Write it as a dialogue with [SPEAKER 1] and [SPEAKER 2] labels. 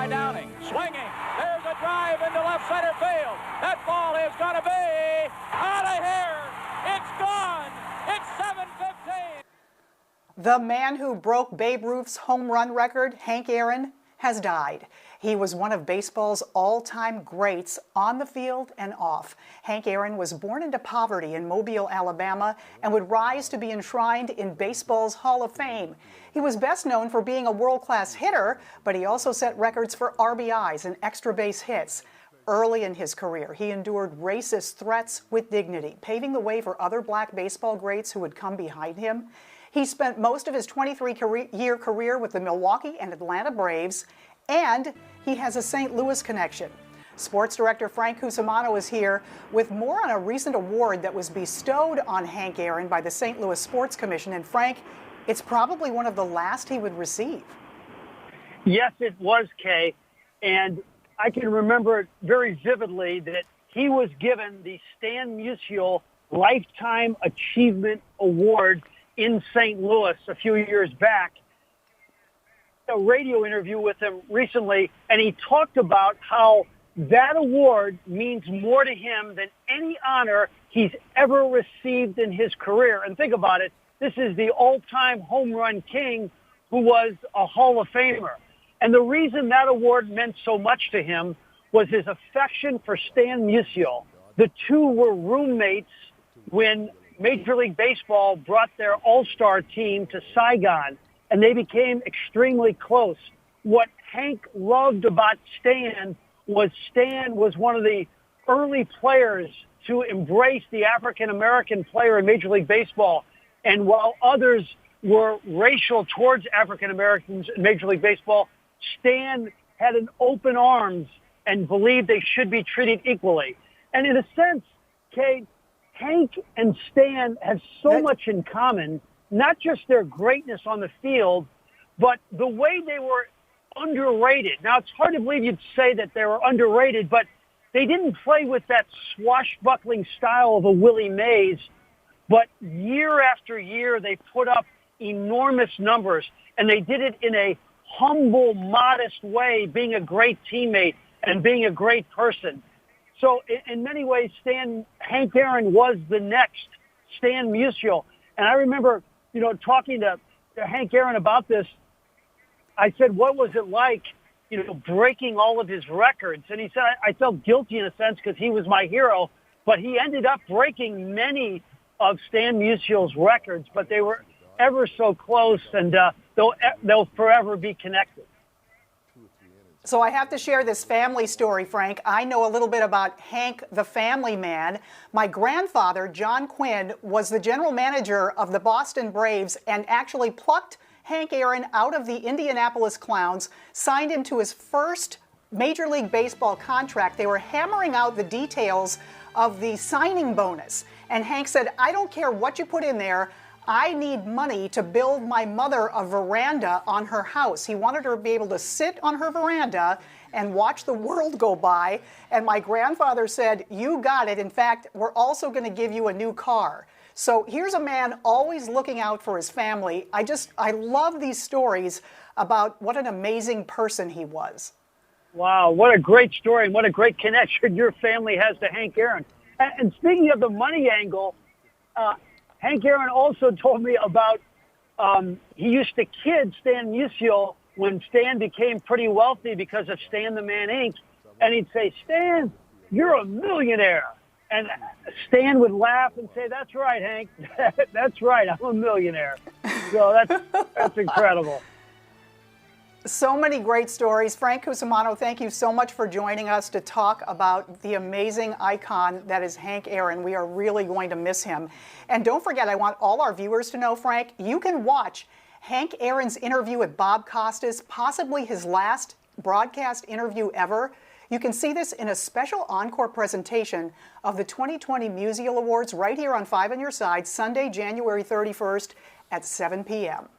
[SPEAKER 1] by Downing. Swinging. There's a drive into left center field. That ball is going to be out of here. It's gone. It's 7:15.
[SPEAKER 2] The man who broke Babe Ruth's home run record, Hank Aaron, has died. He was one of baseball's all-time greats on the field and off. Hank Aaron was born into poverty in Mobile, Alabama, and would rise to be enshrined in baseball's Hall of Fame. He was best known for being a world-class hitter, but he also set records for RBIs and extra base hits. Early in his career, he endured racist threats with dignity, paving the way for other black baseball greats who would come behind him. He spent most of his 23-year career with the Milwaukee and Atlanta Braves, and he has a St. Louis connection. Sports director Frank Cusumano is here with more on a recent award that was bestowed on Hank Aaron by the St. Louis Sports Commission. And Frank, it's probably one of the last he would receive.
[SPEAKER 3] Yes, it was, Kay. And I can remember very vividly that he was given the Stan Musial Lifetime Achievement Award in St. Louis a few years back. A radio interview with him recently, and he talked about how that award means more to him than any honor he's ever received in his career. And think about it, this is the all-time home run king who was a Hall of Famer. And the reason that award meant so much to him was his affection for Stan Musial. The two were roommates when Major League Baseball brought their all-star team to Saigon, and they became extremely close. What Hank loved about Stan was one of the early players to embrace the African-American player in Major League Baseball. And while others were racial towards African-Americans in Major League Baseball, Stan had an open arms and believed they should be treated equally. And in a sense, Kate, Hank and Stan have so much in common, not just their greatness on the field, but the way they were underrated. Now, it's hard to believe you'd say that they were underrated, but they didn't play with that swashbuckling style of a Willie Mays, but year after year, they put up enormous numbers, and they did it in a humble, modest way, being a great teammate and being a great person. So in many ways, Hank Aaron was the next Stan Musial. And I remember, talking to Hank Aaron about this. I said, what was it like, breaking all of his records? And he said, I felt guilty in a sense because he was my hero, but he ended up breaking many of Stan Musial's records, but they were ever so close, and they'll forever be connected.
[SPEAKER 2] So I have to share this family story, Frank. I know a little bit about Hank, the family man. My grandfather, John Quinn, was the general manager of the Boston Braves and actually plucked Hank Aaron out of the Indianapolis Clowns, signed him to his first Major League Baseball contract. They were hammering out the details of the signing bonus. And Hank said, I don't care what you put in there. I need money to build my mother a veranda on her house. He wanted her to be able to sit on her veranda and watch the world go by. And my grandfather said, you got it. In fact, we're also going to give you a new car. So here's a man always looking out for his family. I love these stories about what an amazing person he was.
[SPEAKER 3] Wow, what a great story and what a great connection your family has to Hank Aaron. And speaking of the money angle, Hank Aaron also told me about he used to kid Stan Musial when Stan became pretty wealthy because of Stan the Man Inc. And he'd say, Stan, you're a millionaire. And Stan would laugh and say, that's right, Hank. That's right. I'm a millionaire. So that's incredible.
[SPEAKER 2] So many great stories. Frank Cusumano, thank you so much for joining us to talk about the amazing icon that is Hank Aaron. We are really going to miss him. And don't forget, I want all our viewers to know, Frank, you can watch Hank Aaron's interview with Bob Costas, possibly his last broadcast interview ever. You can see this in a special encore presentation of the 2020 Musial Awards right here on 5 on Your Side, Sunday, January 31st at 7 p.m.